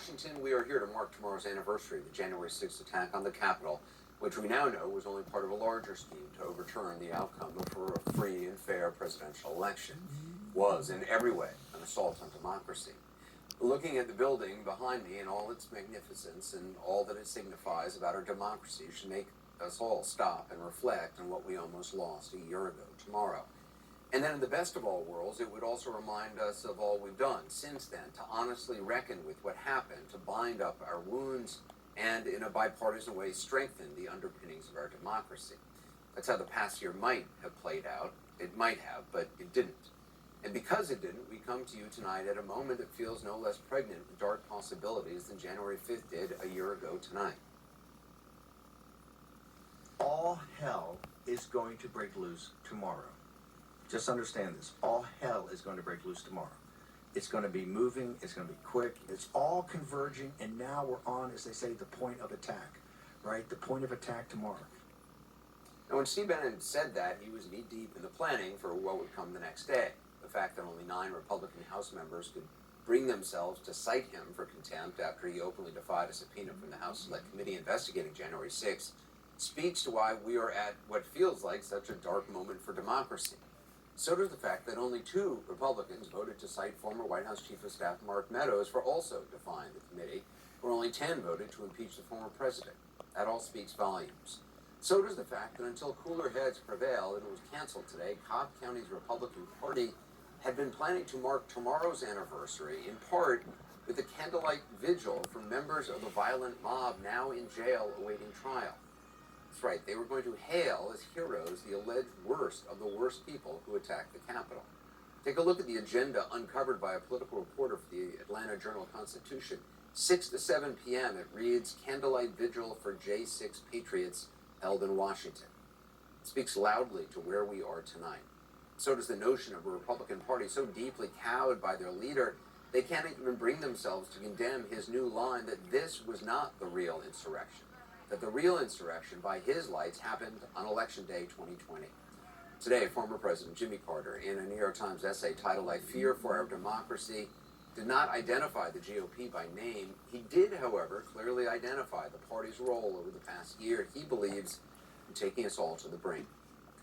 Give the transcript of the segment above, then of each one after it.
Washington, we are here to mark tomorrow's anniversary of the January 6th attack on the Capitol, which we now know was only part of a larger scheme to overturn the outcome of a free and fair presidential election. Was, in every way, an assault on democracy. Looking at the building behind me and all its magnificence and all that it signifies about our democracy should make us all stop and reflect on what we almost lost a year ago tomorrow. And then in the best of all worlds, it would also remind us of all we've done since then to honestly reckon with what happened, to bind up our wounds, and in a bipartisan way strengthen the underpinnings of our democracy. That's how the past year might have played out. It might have, but it didn't. And because it didn't, we come to you tonight at a moment that feels no less pregnant with dark possibilities than January 5th did a year ago tonight. All hell is going to break loose tomorrow. Just understand this. All hell is going to break loose tomorrow. It's going to be moving. It's going to be quick. It's all converging. And now we're on, as they say, the point of attack, right? The point of attack tomorrow. Now, when Steve Bannon said that, he was knee-deep in the planning for what would come the next day. The fact that only 9 Republican House members could bring themselves to cite him for contempt after he openly defied a subpoena from the House Select Committee investigating January 6th speaks to why we are at what feels like such a dark moment for democracy. So does the fact that only 2 Republicans voted to cite former White House Chief of Staff Mark Meadows for also defying the committee, where only 10 voted to impeach the former president. That all speaks volumes. So does the fact that until cooler heads prevailed and it was canceled today, Cobb County's Republican Party had been planning to mark tomorrow's anniversary, in part with a candlelight vigil for members of the violent mob now in jail awaiting trial. That's right, they were going to hail as heroes the alleged worst of the worst people who attacked the Capitol. Take a look at the agenda uncovered by a political reporter for the Atlanta Journal-Constitution. 6 to 7 p.m. it reads, Candlelight Vigil for J6 Patriots held in Washington. It speaks loudly to where we are tonight. So does the notion of a Republican Party so deeply cowed by their leader, they can't even bring themselves to condemn his new line that this was not the real insurrection. That the real insurrection, by his lights, happened on Election Day 2020. Today, former President Jimmy Carter, in a New York Times essay titled, I Fear for Our Democracy, did not identify the GOP by name. He did, however, clearly identify the party's role over the past year, he believes, in taking us all to the brink.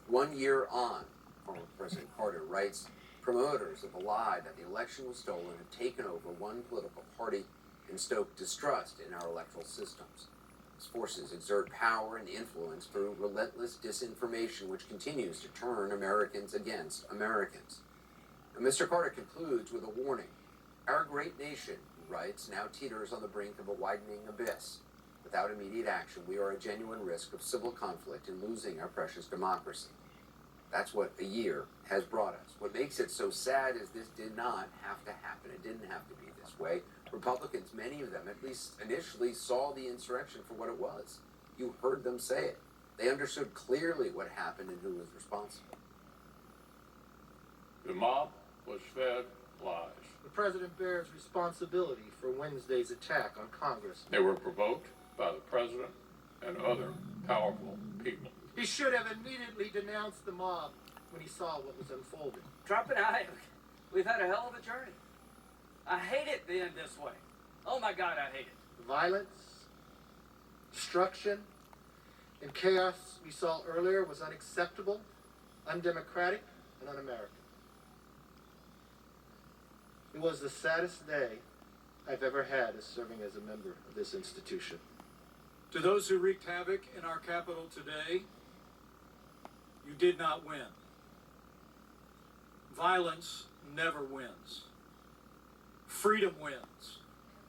1 year on, former President Carter writes, promoters of the lie that the election was stolen have taken over one political party and stoked distrust in our electoral systems. These forces exert power and influence through relentless disinformation, which continues to turn Americans against Americans. And Mr. Carter concludes with a warning. Our great nation, he writes, now teeters on the brink of a widening abyss. Without immediate action, we are at genuine risk of civil conflict and losing our precious democracy. That's what a year has brought us. What makes it so sad is this did not have to happen. It didn't have to be this way. Republicans, many of them, at least initially, saw the insurrection for what it was. You heard them say it. They understood clearly what happened and who was responsible. The mob was fed lies. The president bears responsibility for Wednesday's attack on Congress. They were provoked by the president and other powerful people. He should have immediately denounced the mob when he saw what was unfolding. Trump and I, we've had a hell of a journey. I hate it being this way. Oh my God, I hate it. Violence, destruction, and chaos we saw earlier was unacceptable, undemocratic, and un-American. It was the saddest day I've ever had as serving as a member of this institution. To those who wreaked havoc in our capital today, you did not win. Violence never wins. Freedom wins.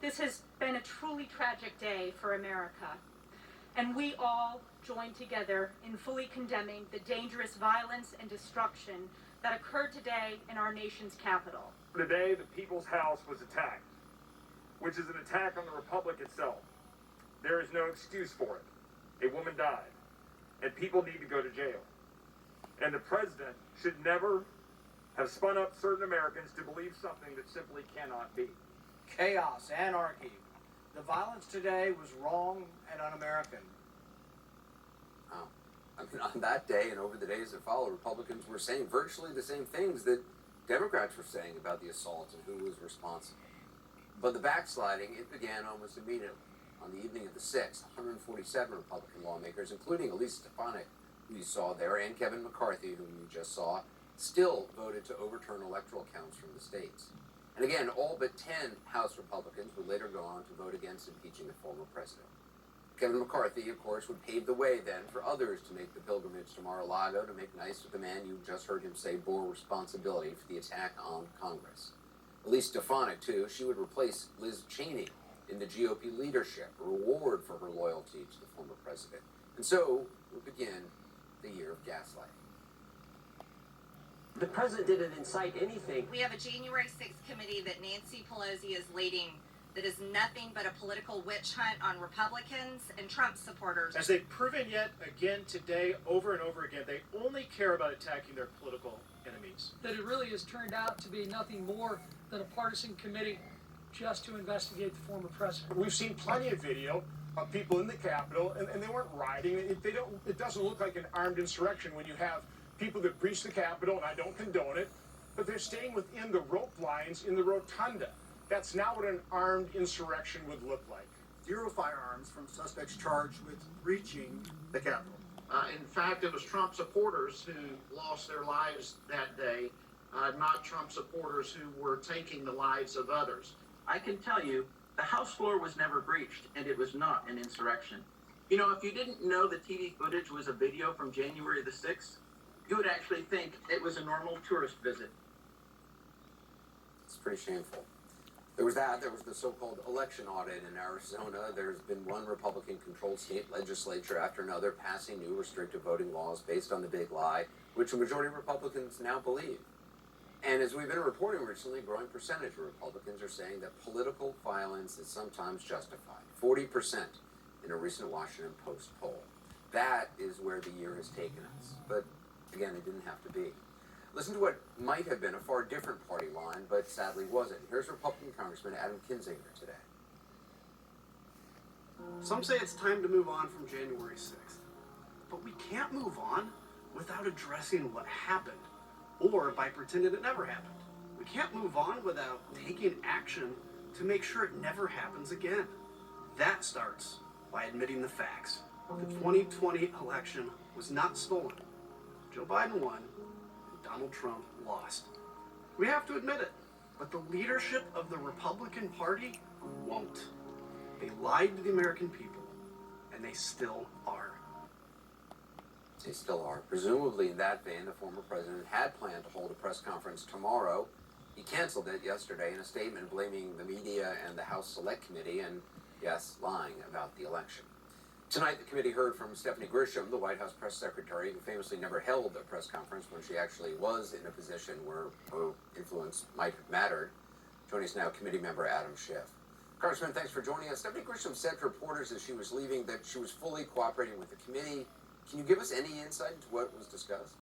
This has been a truly tragic day for America, and we all join together in fully condemning the dangerous violence and destruction that occurred today in our nation's capital. Today, the People's House was attacked, which is an attack on the Republic itself. There is no excuse for it. A woman died, and people need to go to jail. And the president should never have spun up certain Americans to believe something that simply cannot be. Chaos, anarchy. The violence today was wrong and un-American. Oh. I mean, on that day and over the days that followed, Republicans were saying virtually the same things that Democrats were saying about the assault and who was responsible. But the backsliding, it began almost immediately. On the evening of the 6th, 147 Republican lawmakers, including Elise Stefanik, who you saw there, and Kevin McCarthy, whom you just saw, still voted to overturn electoral counts from the states. And again, all but 10 House Republicans would later go on to vote against impeaching the former president. Kevin McCarthy, of course, would pave the way then for others to make the pilgrimage to Mar-a-Lago to make nice with the man you just heard him say bore responsibility for the attack on Congress. Elise Stefanik, too, she would replace Liz Cheney in the GOP leadership, a reward for her loyalty to the former president. And so would begin the year of gaslighting. The president didn't incite anything. We have a January 6th committee that Nancy Pelosi is leading that is nothing but a political witch hunt on Republicans and Trump supporters. As they've proven yet again today, over and over again, they only care about attacking their political enemies. That it really has turned out to be nothing more than a partisan committee just to investigate the former president. We've seen plenty of video of people in the Capitol, and they weren't rioting. It doesn't look like an armed insurrection when you have people that breach the Capitol, and I don't condone it, but they're staying within the rope lines in the rotunda. That's not what an armed insurrection would look like. 0 firearms from suspects charged with breaching the Capitol. In fact, it was Trump supporters who lost their lives that day, not Trump supporters who were taking the lives of others. I can tell you, the House floor was never breached, and it was not an insurrection. You know, if you didn't know the TV footage was a video from January the 6th, you would actually think it was a normal tourist visit. It's pretty shameful. There was that. There was the so-called election audit in Arizona. There's been one Republican-controlled state legislature after another passing new restrictive voting laws based on the big lie, which a majority of Republicans now believe. And as we've been reporting recently, a growing percentage of Republicans are saying that political violence is sometimes justified. 40% in a recent Washington Post poll. That is where the year has taken us. But again, it didn't have to be. Listen to what might have been a far different party line, but sadly wasn't. Here's Republican Congressman Adam Kinzinger today. Some say it's time to move on from January 6th. But we can't move on without addressing what happened, or by pretending it never happened. We can't move on without taking action to make sure it never happens again. That starts by admitting the facts. The 2020 election was not stolen. Joe Biden won, and Donald Trump lost. We have to admit it, but the leadership of the Republican Party won't. They lied to the American people, and they still are. They still are. Presumably in that vein, the former president had planned to hold a press conference tomorrow. He canceled it yesterday in a statement blaming the media and the House Select Committee and, yes, lying about the election. Tonight, the committee heard from Stephanie Grisham, the White House press secretary, who famously never held a press conference when she actually was in a position where her influence might have mattered. Joining us now, committee member Adam Schiff. Congressman, thanks for joining us. Stephanie Grisham said to reporters as she was leaving that she was fully cooperating with the committee. Can you give us any insight into what was discussed?